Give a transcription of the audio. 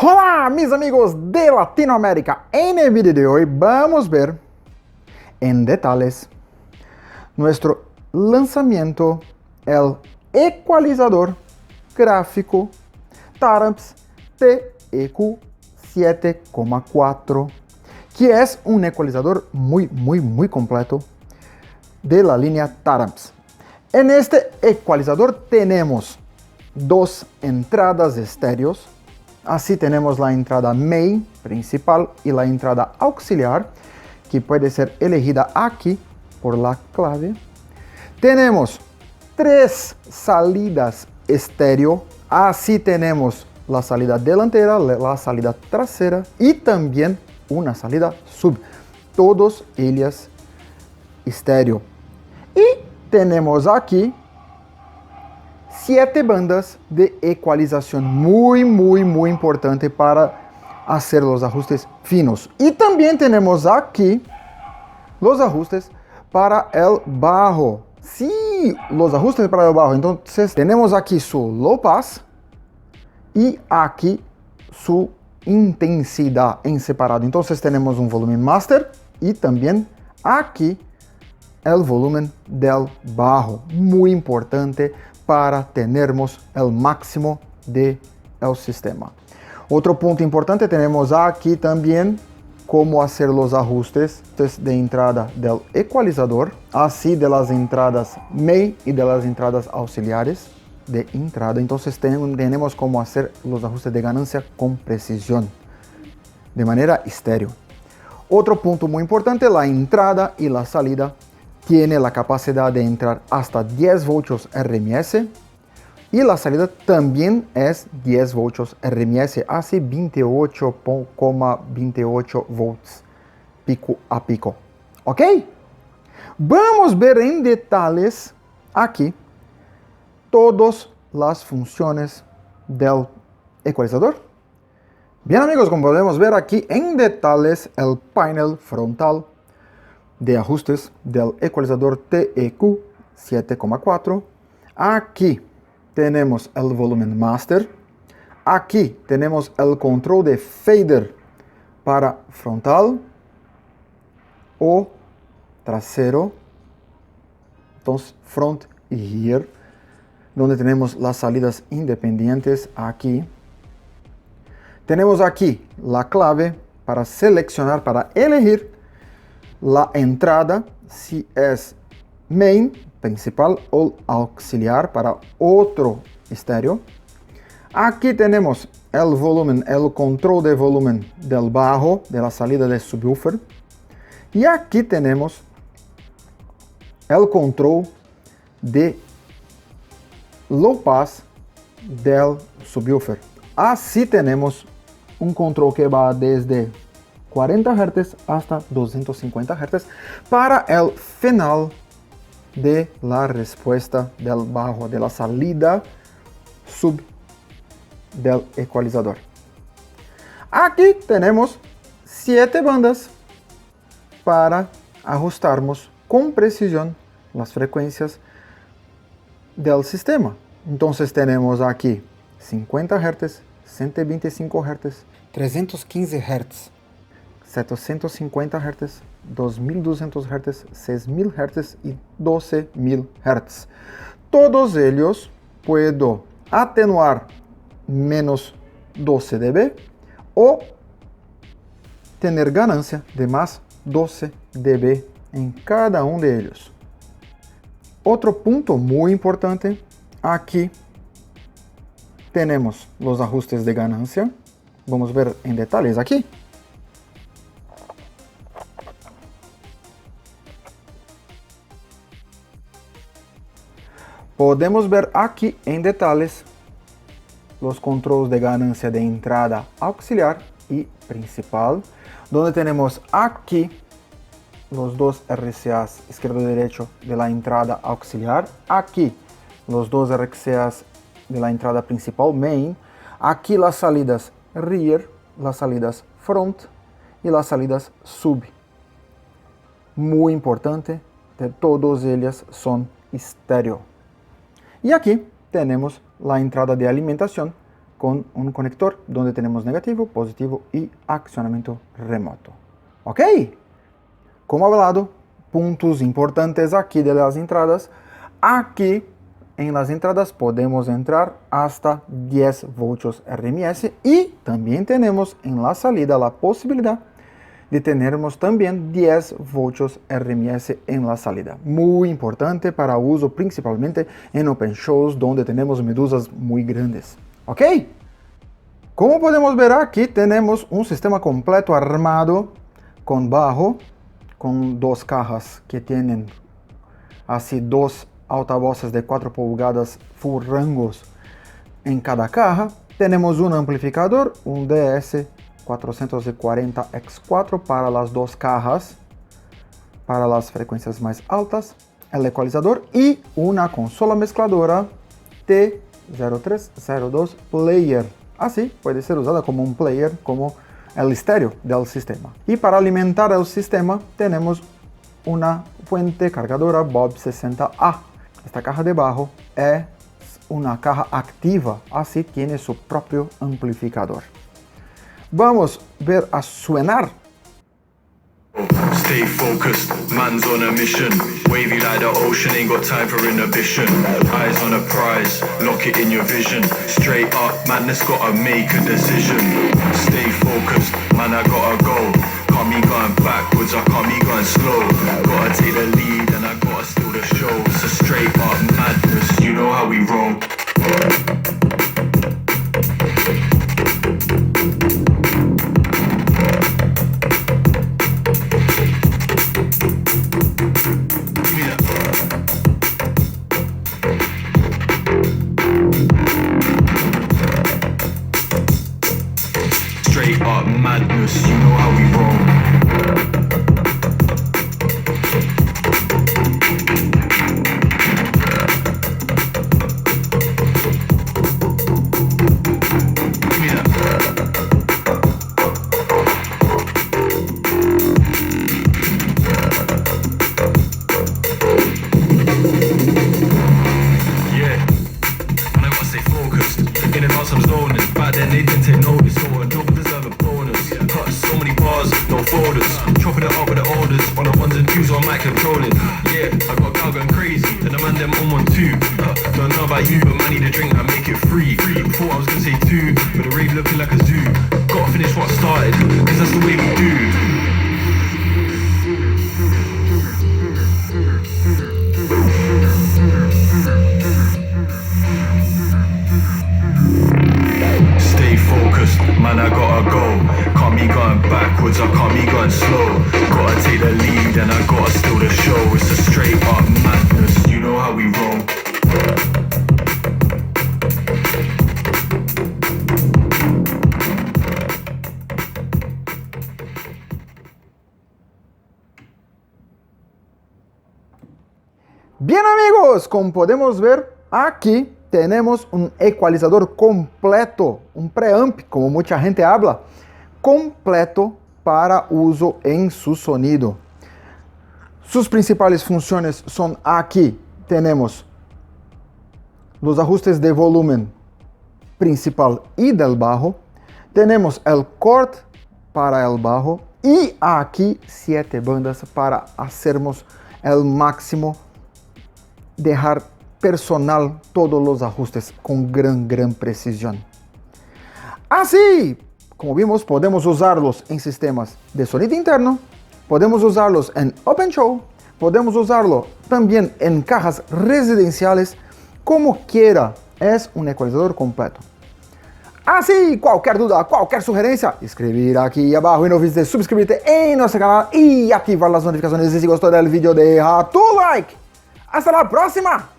Olá, mis amigos de Latinoamérica. En el video de hoy vamos a ver en detalles nuestro lanzamiento, el ecualizador gráfico Taramps TEQ 7,4, que es un ecualizador muy completo de la línea Taramps. En este ecualizador tenemos dos entradas estéreos. Así tenemos la entrada main principal y la entrada auxiliar, que puede ser elegida aquí por la clave. Tenemos tres salidas estéreo. Así tenemos la salida delantera, la salida trasera y también una salida sub. Todas ellas estéreo. Y tenemos aquí 7 bandas de ecualización muy importante para hacer los ajustes finos. Y también tenemos aquí los ajustes para el bajo. Sí, los ajustes para el bajo. Entonces tenemos aquí su low pass y aquí su intensidad en separado. Entonces tenemos un volumen master y también aquí el volumen del bajo. Muy importante para tenermos el máximo del sistema. Otro punto importante, tenemos aquí también cómo hacer los ajustes de entrada del ecualizador, así de las entradas main y de las entradas auxiliares de entrada. Entonces tenemos cómo hacer los ajustes de ganancia con precisión, de manera estéreo. Otro punto muy importante, la entrada y la salida tiene la capacidad de entrar hasta 10 voltios RMS y la salida también es 10 voltios RMS, así 28,28 volts pico a pico. ¿Ok? Vamos a ver en detalles aquí todas las funciones del ecualizador. Bien amigos, como podemos ver aquí en detalles el panel frontal de ajustes del ecualizador TEQ 7,4. Aquí tenemos el volumen master. Aquí tenemos el control de fader para frontal o trasero. Entonces front y rear, donde tenemos las salidas independientes aquí. Tenemos aquí la clave para seleccionar, para elegir la entrada, si es main, principal o auxiliar para otro estéreo. Aquí tenemos el volumen, el control de volumen del bajo, de la salida del subwoofer. Y aquí tenemos el control de low pass del subwoofer. Así tenemos un control que va desde 40 Hz hasta 250 Hz para el final de la respuesta del bajo, de la salida sub del ecualizador. Aquí tenemos 7 bandas para ajustarnos con precisión las frecuencias del sistema. Entonces tenemos aquí 50 Hz, 125 Hz, 315 Hz, 750 Hz, 2200 Hz, 6000 Hz y 12000 Hz. Todos ellos puedo atenuar menos 12 dB o tener ganancia de más 12 dB en cada uno de ellos. Otro punto muy importante, aquí tenemos los ajustes de ganancia. Vamos a ver en detalles aquí. Podemos ver aquí en detalles los controles de ganancia de entrada auxiliar y principal, donde tenemos aquí los dos RCAs izquierdo y derecho de la entrada auxiliar, aquí los dos RCAs de la entrada principal main, aquí las salidas rear, las salidas front y las salidas sub. Muy importante, todas ellas son estéreo. Y aquí tenemos la entrada de alimentación con un conector donde tenemos negativo, positivo y accionamiento remoto. ¿Ok? Como hablado, puntos importantes aquí de las entradas. Aquí en las entradas podemos entrar hasta 10 voltios RMS y también tenemos en la salida la posibilidad de tenermos también 10 voltios RMS en la salida. Muy importante para uso principalmente en open shows donde tenemos medusas muy grandes. ¿Ok? Como podemos ver aquí tenemos un sistema completo armado con bajo, con dos cajas que tienen así dos altavoces de 4 pulgadas full rangos en cada caja. Tenemos un amplificador, un DS440X4 para las dos cajas, para las frecuencias más altas, el ecualizador y una consola mezcladora T0302 Player. Así puede ser usada como un player, como el estéreo del sistema. Y para alimentar el sistema tenemos una fuente cargadora Bob 60A. Esta caja de abajo es una caja activa, así tiene su propio amplificador. Vamos a ver a sonar. Stay focused, man's on a mission. Wavy like the ocean, ain't got time for inhibition. Eyes on a prize, lock it in your vision. Straight up, madness gotta make a decision. Stay focused, man, I gotta go. Can't be going backwards, I can't be going slow. Gotta take the lead and I gotta steal the show. So straight up madness, you know how we roll. Straight up madness, you know how we roll. Give me that. Yeah, and I gotta stay focused. In advance I'm zoning. Back then they didn't take notice, so a job deserve a bonus. Cut so many bars, no folders. Chopping it up with the orders. On the ones and twos, so I might control it. Yeah, I got a gal going crazy. And the man them on 1 2. Don't know about you, but man need a drink, I make it free. Thought I was gonna say 2, but the rave looking like a zoo. Gotta finish what started, cause that's the way we do. Stay focused, man, I gotta go. Can't be going backwards, I can't be going slow. Gotta take the lead and I gotta steal the show. It's a straight up madness, you know how we roll. Bien amigos, como podemos ver aquí tenemos un ecualizador completo, un preamp, como mucha gente habla, completo para uso en su sonido. Sus principales funciones son aquí. Tenemos los ajustes de volumen principal y del bajo. Tenemos el corte para el bajo y aquí 7 bandas para hacermos el máximo, dejar personal todos los ajustes con gran precisión. Así, como vimos, podemos usarlos en sistemas de sonido interno, podemos usarlos en open show, podemos usarlo también en cajas residenciales, como quiera. Es un ecualizador completo. Así, cualquier duda, cualquier sugerencia, escribir aquí abajo y no olvides de suscribirte en nuestro canal y activar las notificaciones. Y si gustó del video, deja tu like. Hasta la próxima.